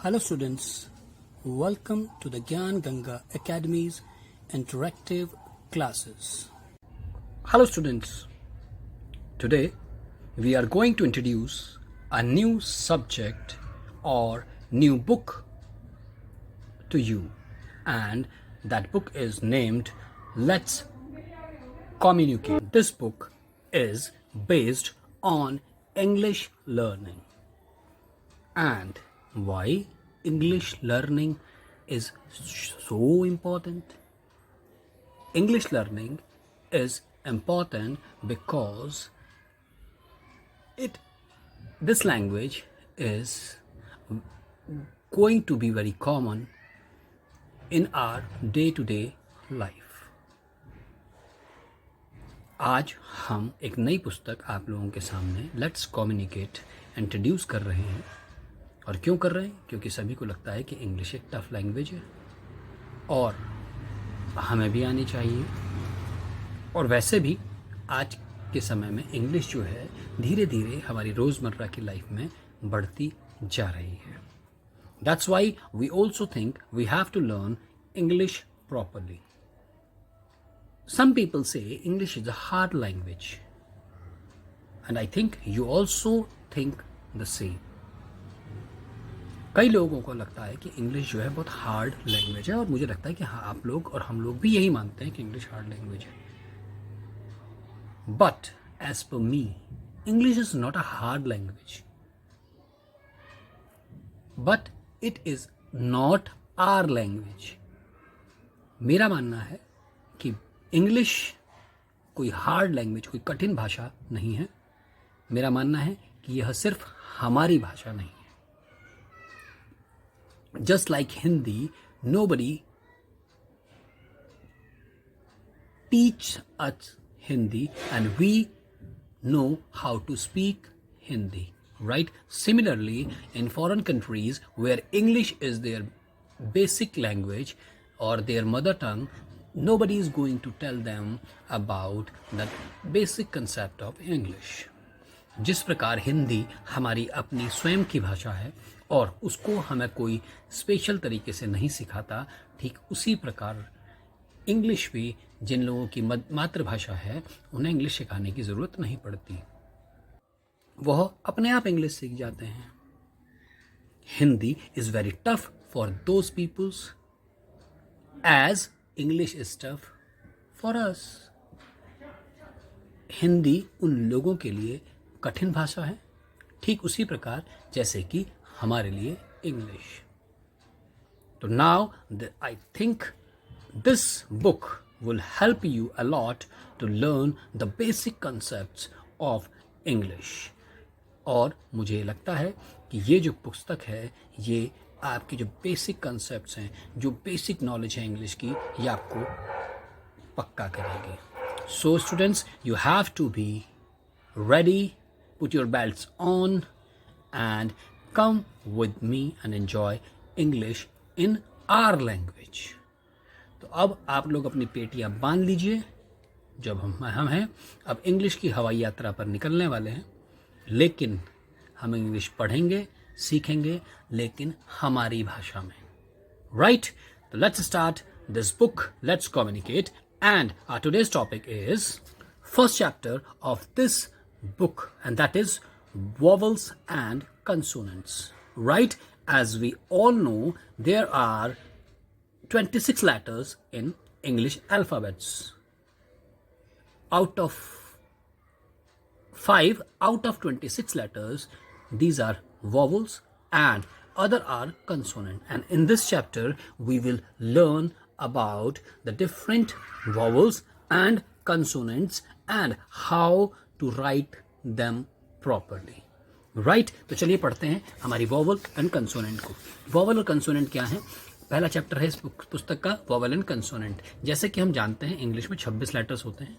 Hello students, welcome to the Gyan Ganga Academy's interactive classes. Hello students, today we are going to introduce a new subject or new book to you, and that book is named Let's Communicate. This book is based on English learning. And why English learning is so important? English learning is important because this language is going to be very common in our day-to-day life. आज हम एक नई पुस्तक आप लोगों के सामने let's communicate introduce कर रहे हैं। और क्यों कर रहे हैं? क्योंकि सभी को लगता है कि इंग्लिश एक टफ लैंग्वेज है और हमें भी आनी चाहिए। और वैसे भी आज के समय में इंग्लिश जो है धीरे धीरे हमारी रोज़मर्रा की लाइफ में बढ़ती जा रही है। That's why we also think we have to learn English properly. Some people say English is a hard language, and I think you also think the same. कई लोगों को लगता है कि इंग्लिश जो है बहुत हार्ड लैंग्वेज है, और मुझे लगता है कि हाँ, आप लोग और हम लोग भी यही मानते हैं कि इंग्लिश हार्ड लैंग्वेज है। But as per me, English is not a hard language, but it is not our language. मेरा मानना है कि इंग्लिश कोई हार्ड लैंग्वेज, कोई कठिन भाषा नहीं है। मेरा मानना है कि यह सिर्फ हमारी भाषा नहीं है। Just like Hindi, nobody teach us Hindi and we know how to speak Hindi, right? Similarly, in foreign countries where English is their basic language or their mother tongue, nobody is going to tell them about the basic concept of English. जिस प्रकार हिंदी हमारी अपनी स्वयं की भाषा है और उसको हमें कोई स्पेशल तरीके से नहीं सिखाता, ठीक उसी प्रकार इंग्लिश भी जिन लोगों की मातृभाषा है उन्हें इंग्लिश सिखाने की ज़रूरत नहीं पड़ती, वह अपने आप इंग्लिश सीख जाते हैं। Hindi is very tough for those peoples as English is tough for us. Hindi उन लोगों के लिए कठिन भाषा है, ठीक उसी प्रकार जैसे कि हमारे लिए इंग्लिश। तो now I think this book will help you a lot to learn the basic concepts of English. और मुझे लगता है कि ये जो पुस्तक है ये आपके जो बेसिक कंसेप्ट्स हैं, जो बेसिक नॉलेज है इंग्लिश की, ये आपको पक्का करेंगे। So students, you have to be ready, put your belts on and come with me and enjoy English in our language. तो अब आप लोग अपनी पेटियां बांध लीजिए। जब हम हैं अब इंग्लिश की हवाई यात्रा पर निकलने वाले हैं, लेकिन हम इंग्लिश पढ़ेंगे, सीखेंगे, लेकिन हमारी भाषा में, राइट? तो let's start this book, let's communicate, and our today's topic is first chapter of this book, and that is vowels and consonants, right? As we all know, there are 26 letters in English alphabets. Out of 26 letters, these are vowels and other are consonant. And in this chapter, we will learn about the different vowels and consonants and how to write them properly. Right? तो चलिए पढ़ते हैं हमारी vowel and consonant को। vowel और consonant क्या है? पहला चैप्टर है इस पुस्तक का, vowel and consonant। जैसे कि हम जानते हैं इंग्लिश में 26 लेटर्स होते हैं।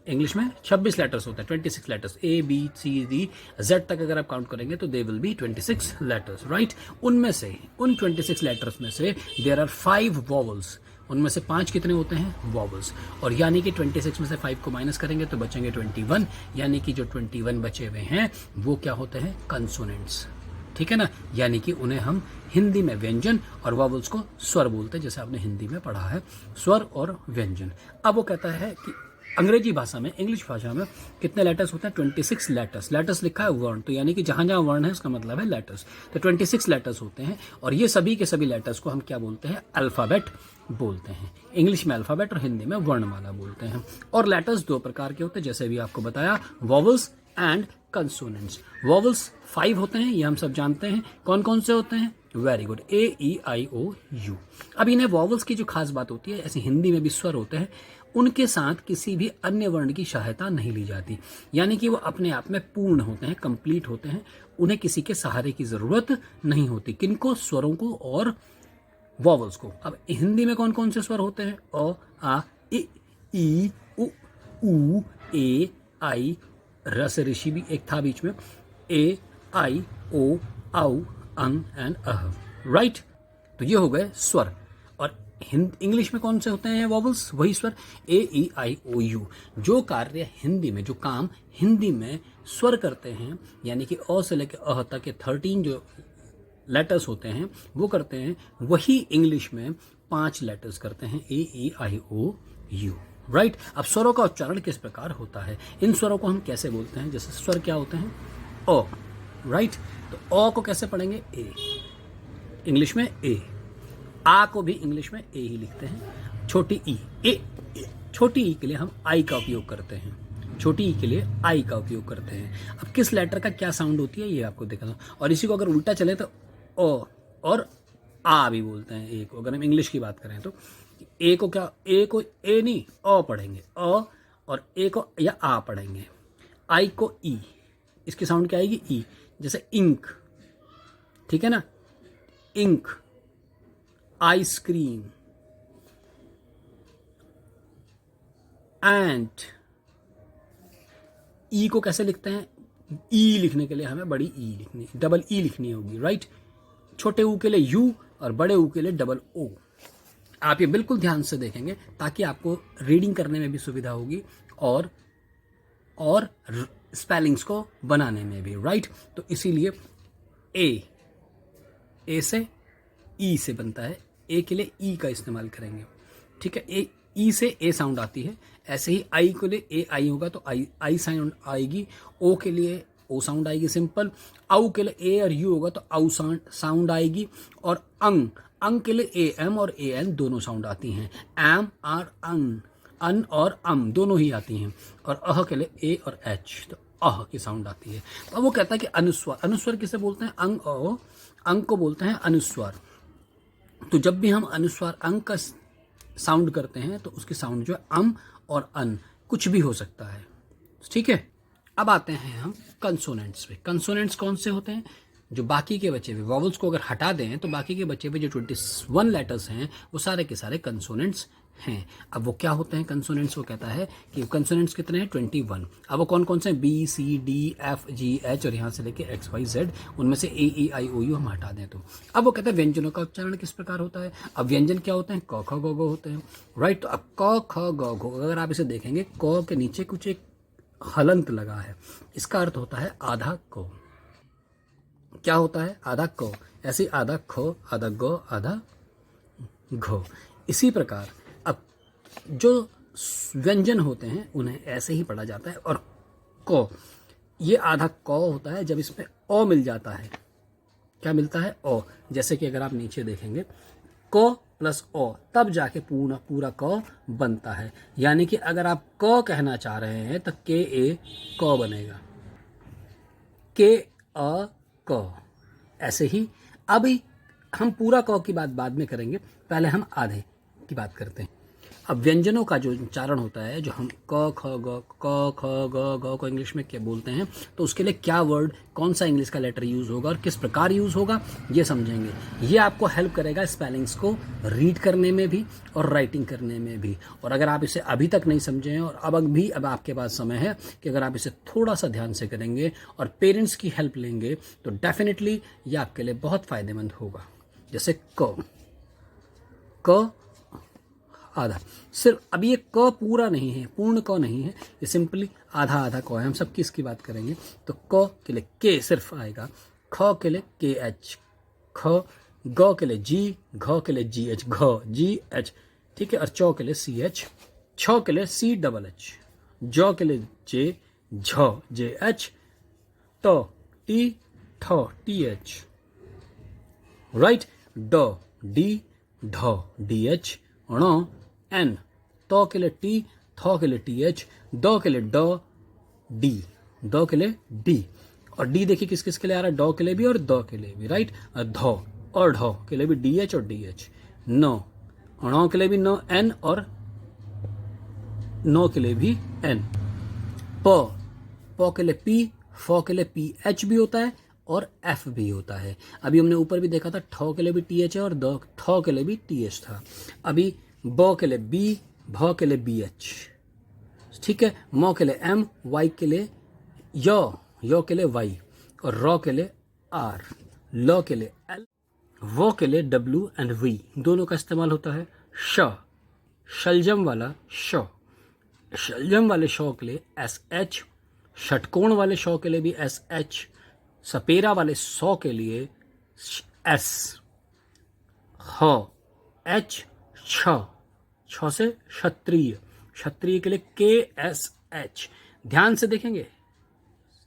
इंग्लिश में 26 लेटर्स होते हैं, 26 letters, A, B, C, D, Z तक अगर आप काउंट करेंगे तो they will be 26 letters, right? उन 26 लेटर्स में से देयर आर 5 वॉवल्स। उनमें से 5 कितने होते हैं? वॉवल्स। और यानी कि 26 में से 5 को माइनस करेंगे तो बचेंगे 21, यानी कि जो 21 बचे हुए हैं वो क्या होते हैं? कंसोनेंट्स। ठीक है ना, यानी कि उन्हें हम हिंदी में व्यंजन और वॉवल्स को स्वर बोलते हैं, जैसे आपने हिंदी में पढ़ा है स्वर और व्यंजन। अब वो कहता है कि अंग्रेजी भाषा में, इंग्लिश भाषा में कितने लेटर्स होते हैं? 26 लेटर्स। लेटर्स लिखा है वर्ण, तो यानी कि जहां जहां वर्ण है उसका मतलब है लेटर्स। तो 26 लेटर्स होते हैं और ये सभी के सभी लेटर्स को हम क्या बोलते हैं? अल्फ़ाबेट बोलते हैं। इंग्लिश में अल्फ़ाबेट और हिंदी में वर्णमाला बोलते हैं। और लेटर्स दो प्रकार के होते हैं, जैसे भी आपको बताया, वॉवल्स एंड कंसोनेंट्स। वॉवल्स 5 होते हैं, ये हम सब जानते हैं। कौन कौन से होते हैं? Very good, A E I O U। अब इन्हें वॉवल्स की जो खास बात होती है, ऐसे हिंदी में भी स्वर होते हैं, उनके साथ किसी भी अन्य वर्ण की सहायता नहीं ली जाती, यानी कि वो अपने आप में पूर्ण होते हैं, कंप्लीट होते हैं, उन्हें किसी के सहारे की जरूरत नहीं होती। किनको? स्वरों को और वॉवल्स को। अब हिंदी में कौन कौन से स्वर होते हैं? अ, आ, इ, ई, उ, ऊ, ए, आई, रस ऋषि भी एक था बीच में, ए, आई, ओ, औ, अंग एंड अह, राइट। तो ये हो गए स्वर। और इंग्लिश में कौन से होते हैं वॉवल्स? वही स्वर, A E I O U। जो कार्य हिंदी में, जो काम हिंदी में स्वर करते हैं, यानी कि अ से लेकर अह तक के 13 जो लेटर्स होते हैं वो करते हैं, वही इंग्लिश में 5 लेटर्स करते हैं, A E I O U, right. अब स्वरों का उच्चारण किस प्रकार होता है? इन स्वरों को हम कैसे बोलते हैं? जैसे स्वर क्या होते हैं? अ, राइट। तो अ को कैसे पढ़ेंगे? ए, इंग्लिश में ए। आ को भी इंग्लिश में ए ही लिखते हैं। छोटी ई, ए, छोटी ई के लिए हम आई का उपयोग करते हैं, छोटी ई के लिए आई का उपयोग करते हैं। अब किस लेटर का क्या साउंड होती है ये आपको देखना है। और इसी को अगर उल्टा चले तो ओ और आ भी बोलते हैं ए को, अगर हम इंग्लिश की बात करें तो। ए को क्या? ए को ए नहीं अ पढ़ेंगे, अ, और ए को या आ पढ़ेंगे। आई को ई, इसकी साउंड क्या आएगी? ई। जैसे इंक, ठीक है ना, इंक, आइसक्रीम, एंट। ई को कैसे लिखते हैं? ई लिखने के लिए हमें बड़ी ई लिखनी, डबल ई लिखनी होगी, राइट। छोटे ऊ के लिए यू और बड़े ऊ के लिए डबल ओ। आप ये बिल्कुल ध्यान से देखेंगे ताकि आपको रीडिंग करने में भी सुविधा होगी और स्पेलिंग्स को बनाने में भी, राइट। तो इसीलिए ए से ई से बनता है, ए के लिए ई का इस्तेमाल करेंगे, ठीक है। ए, ई से ए साउंड आती है। ऐसे ही आई के लिए ए आई होगा तो आई साउंड आएगी। ओ के लिए ओ साउंड आएगी सिंपल। औ के लिए ए और यू होगा तो औ साउंड आएगी। और अंग के लिए ए एम और ए एन दोनों साउंड आती हैं। एम आर अन और दोनों ही आती हैं। और अह के लिए ए और एच, तो अह की साउंड आती है। तो वो कहता है कि अनुस्वार, अनुस्वार किसे बोलते हैं? अंग को बोलते हैं अनुस्वार। तो जब भी हम अनुस्वार अंग का साउंड करते हैं तो उसकी साउंड जो है और अन कुछ भी हो सकता है, ठीक है। अब आते हैं हम कंसोनेंट्स पे। कंसोनेंट्स कौन से होते हैं? जो बाकी के बचे हुए वॉवल्स को अगर हटा दें तो बाकी के बचे हुए जो 21 लेटर्स हैं वो सारे के सारे कंसोनेंट्स हैं। अब वो क्या होते हैं कंसोनेंट्स? वो कहता है कि कंसोनेंट्स कितने हैं? 21। अब वो कौन कौन से हैं? B C D F G H और यहाँ से लेके एक्स वाई जेड, उनमें से ए ई आई ओ यू हम हटा दें तो। अब वो कहता है व्यंजनों का उच्चारण किस प्रकार होता है? अब व्यंजन क्या होते हैं? क ख ग घ होते हैं, राइट। तो अब क ख ग घ, अगर आप इसे देखेंगे क के नीचे कुछ एक हलंत लगा है, इसका अर्थ होता है आधा क। क्या होता है? आधा क। ऐसे आधा ख, आधा ग, आधा घ। इसी प्रकार अब जो व्यंजन होते हैं उन्हें ऐसे ही पढ़ा जाता है। और क, ये आधा क होता है जब इसमें अ मिल जाता है। क्या मिलता है? अ। जैसे कि अगर आप नीचे देखेंगे क प्लस अ, तब जाके पूरा क बनता है। यानी कि अगर आप क कहना चाह रहे हैं तो के ए क बनेगा, के अ क। ऐसे ही अभी हम पूरा क की बात बाद में करेंगे, पहले हम आधे की बात करते हैं। अब व्यंजनों का जो उच्चारण होता है, जो हम क ख ग को इंग्लिश में क्या बोलते हैं, तो उसके लिए क्या वर्ड, कौन सा इंग्लिश का लेटर यूज होगा और किस प्रकार यूज होगा ये समझेंगे। ये आपको हेल्प करेगा स्पेलिंग्स को रीड करने में भी और राइटिंग करने में भी। और अगर आप इसे अभी तक नहीं समझे हैं और अब आपके पास समय है कि अगर आप इसे थोड़ा सा ध्यान से करेंगे और पेरेंट्स की हेल्प लेंगे तो डेफिनेटली ये आपके लिए बहुत फायदेमंद होगा। जैसे क आधा, सिर्फ अभी ये क पूरा नहीं है, पूर्ण क नहीं है, ये सिंपली आधा क है। हम सब किसकी बात करेंगे तो क के लिए के सिर्फ आएगा, ख के लिए के एच ख, ग के लिए जी, घ के लिए जी एच घ जी एच, ठीक है। और चौ के लिए सी एच, छ के लिए सी डबल एच, जौ के लिए जे झ जे एच, त टी ठ टी एच, राइट। ड डी ढ डी एच, ण एन, त के लिए टी, थ के लिए टी एच, द के लिए ड डी, द के लिए डी। और डी देखिए किस किस के लिए आ रहा है, ड के लिए भी और द के लिए भी, राइट। और ध और ढ के लिए भी डी एच और डी एच। न, ण के लिए भी न एन और न के लिए भी एन। प, प के लिए पी, फ के लिए पी एच भी होता है और एफ भी होता है। अभी हमने ऊपर भी देखा था ठ के लिए भी टी एच है और द थ के लिए भी टी एच था। अभी ब के लिए बी, भ के लिए बी एच, ठीक है। म के लिए एम, वाई के लिए य के लिए वाई, और र के लिए आर, ल के लिए एल, वो के लिए डब्ल्यू एंड वी दोनों का इस्तेमाल होता है। श, शलजम वाला श, शलजम वाले श के लिए एस एच, षटकोण वाले श के लिए भी एस एच, सपेरा वाले सौ के लिए एस, ह एच, छ से क्षत्रिय, क्षत्रिय के लिए के एस एच, ध्यान से देखेंगे,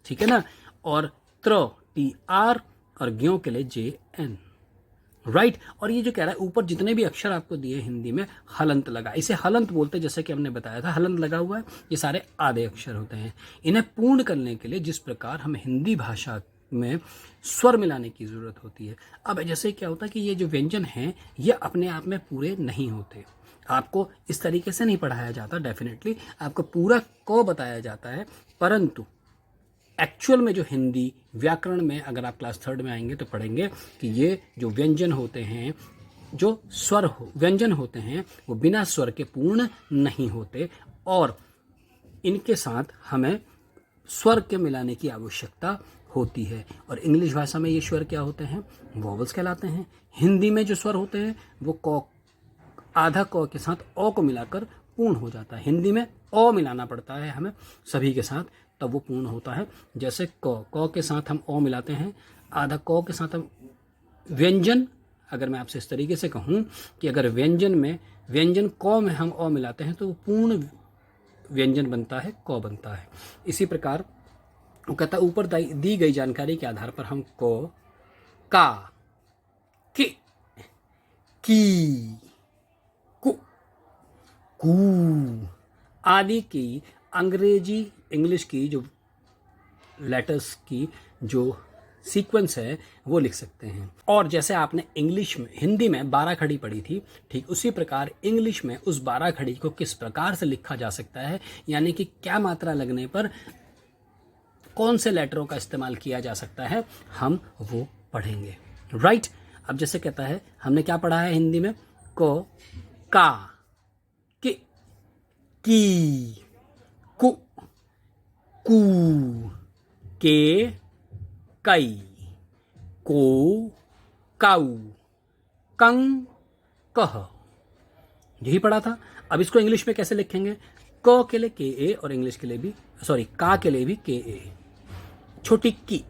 ठीक है ना। और त्र टी आर, और ज्ञों के लिए जे एन, राइट। और ये जो कह रहा है ऊपर जितने भी अक्षर आपको दिए हिंदी में हलंत लगा, इसे हलंत बोलते हैं, जैसे कि हमने बताया था हलंत लगा हुआ है, ये सारे आधे अक्षर होते हैं। इन्हें पूर्ण करने के लिए जिस प्रकार हमें हिंदी भाषा में स्वर मिलाने की जरूरत होती है। अब जैसे क्या होता है कि ये जो व्यंजन हैं ये अपने आप में पूरे नहीं होते, आपको इस तरीके से नहीं पढ़ाया जाता। डेफिनेटली आपको पूरा क बताया जाता है, परंतु एक्चुअल में जो हिंदी व्याकरण में अगर आप क्लास 3rd में आएंगे तो पढ़ेंगे कि ये जो व्यंजन होते हैं, जो स्वर व्यंजन होते हैं, वो बिना स्वर के पूर्ण नहीं होते, और इनके साथ हमें स्वर के मिलाने की आवश्यकता होती है। और इंग्लिश भाषा में ये स्वर क्या होते हैं, वॉवल्स कहलाते हैं। हिंदी में जो स्वर होते हैं वो क, आधा क के साथ अ को मिलाकर पूर्ण हो जाता है। हिंदी में अ मिलाना पड़ता है हमें सभी के साथ, तब वो पूर्ण होता है। जैसे क के साथ हम अ मिलाते हैं, आधा क के साथ हम व्यंजन, अगर मैं आपसे इस तरीके से कहूँ कि अगर व्यंजन क में हम अ मिलाते हैं तो वो पूर्ण व्यंजन बनता है, क बनता है। इसी प्रकार वो कहता है ऊपर दी गई जानकारी के आधार पर हम क, का, कि, की, कु, कू आदि की अंग्रेजी इंग्लिश की जो लेटर्स की जो सीक्वेंस है वो लिख सकते हैं। और जैसे आपने इंग्लिश में हिंदी में 12 खड़ी पढ़ी थी, ठीक उसी प्रकार इंग्लिश में उस 12 खड़ी को किस प्रकार से लिखा जा सकता है, यानी कि क्या मात्रा लगने पर कौन से लेटरों का इस्तेमाल किया जा सकता है, हम वो पढ़ेंगे, राइट। अब जैसे कहता है हमने क्या पढ़ा है हिंदी में, को, का, कि, की, कु, कू, के, कई, को, काऊ, कंग, कह, यही पढ़ा था। अब इसको इंग्लिश में कैसे लिखेंगे, क के लिए के ए और इंग्लिश के लिए भी का के लिए भी के ए। छोटी की,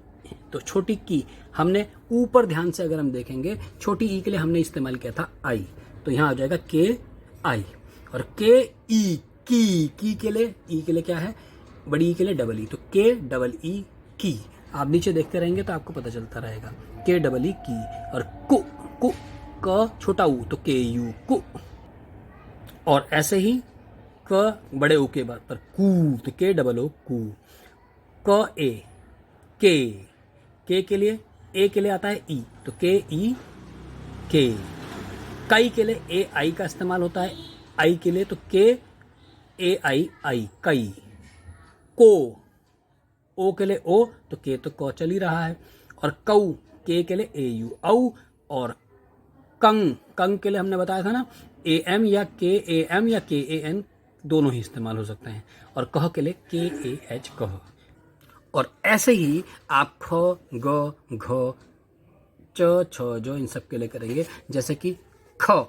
तो छोटी की हमने ऊपर ध्यान से अगर हम देखेंगे, छोटी ई के लिए हमने इस्तेमाल किया था आई, तो यहाँ आ जाएगा के आई। और के ई की के लिए, ई के लिए क्या है, बड़ी ई के लिए डबल ई, तो के डबल ई की। आप नीचे देखते रहेंगे तो आपको पता चलता रहेगा, के डबल ई की। और कु, कु क छोटा ऊ, तो के यू कु। और ऐसे ही क बड़े ऊ के बाद पर कू, तो के डबल ओ कू। क ए, के लिए ए के लिए आता है ई, तो के ई के। कई के लिए ए आई का इस्तेमाल होता है आई के लिए, तो के ए आई आई कई। को, ओ के लिए ओ, तो के तो क चल ही रहा है। और कऊ, के के लिए ए यू औ। और कंग के लिए हमने बताया था ना, ए एम या के ए एम या के ए एन दोनों ही इस्तेमाल हो सकते हैं। और कह के लिए के ए एच कह। और ऐसे ही आप ख, ग, घ, च, छ, जो इन सब के लिए करेंगे। जैसे कि ख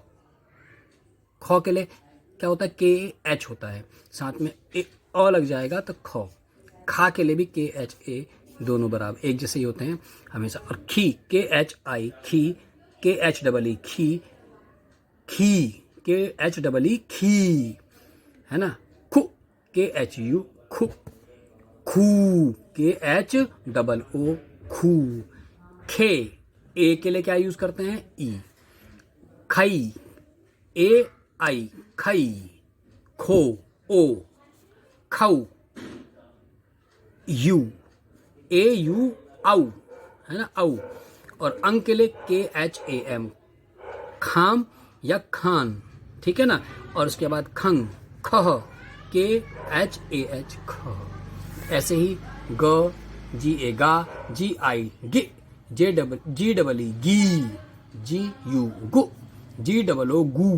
के लिए क्या होता है, के एच होता है, साथ में ए अ लग जाएगा तो ख। खा के लिए भी के एच ए दोनों बराबर एक जैसे ही होते हैं हमेशा। और खी, KHI खी, KHEE खी, खी KHEE खी, है ना। खु, KHU खु, खू, KHOO खू। खे, ए के लिए क्या यूज करते हैं? ई। खई, AI खई। खो, ओ। खऊ, यू, AU आउ, है ना, आउ। और अंग के लिए KHAM खाम या खान, ठीक है ना। और उसके बाद खंग, खह, KHAH खह। ऐसे ही ग, GA गा, GI गे, GEE गी, GU गु, GOO गू,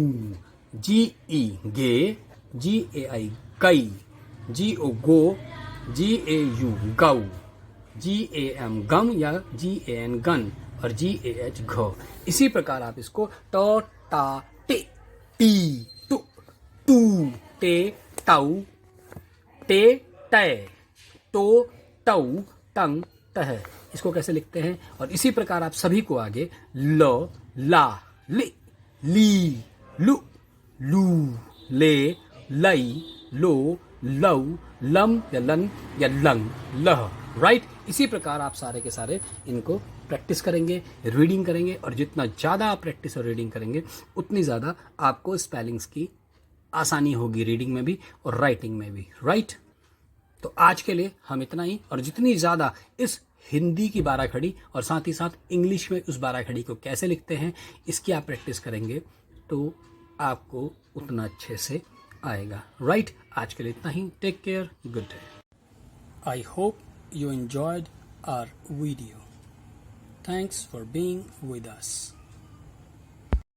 GE गे, GAI गई, GO गो, GAU गौ, GAM गम या GAN गन, और GAH घ। इसी प्रकार आप इसको ट, टा, टे, टी, टू, टू, टे, टाउ, टे, तय, टो, टऊ, टंग, तह। इसको कैसे लिखते हैं? और इसी प्रकार आप सभी को आगे ल, ला, li, ली, लु, लू, ले, लई, लो, लऊ, लम या लन या लंग, लह, राइट। इसी प्रकार आप सारे के सारे इनको प्रैक्टिस करेंगे, रीडिंग करेंगे, और जितना ज़्यादा आप प्रैक्टिस और रीडिंग करेंगे उतनी ज़्यादा आपको स्पेलिंग्स की आसानी होगी, रीडिंग में भी और राइटिंग में भी, राइट। तो आज के लिए हम इतना ही, और जितनी ज़्यादा इस हिंदी की 12 खड़ी और साथ ही साथ इंग्लिश में उस 12 खड़ी को कैसे लिखते हैं इसकी आप प्रैक्टिस करेंगे तो आपको उतना अच्छे से आएगा, राइट। आज के लिए इतना ही। Take care, good day. I hope you enjoyed our video. Thanks for being with us.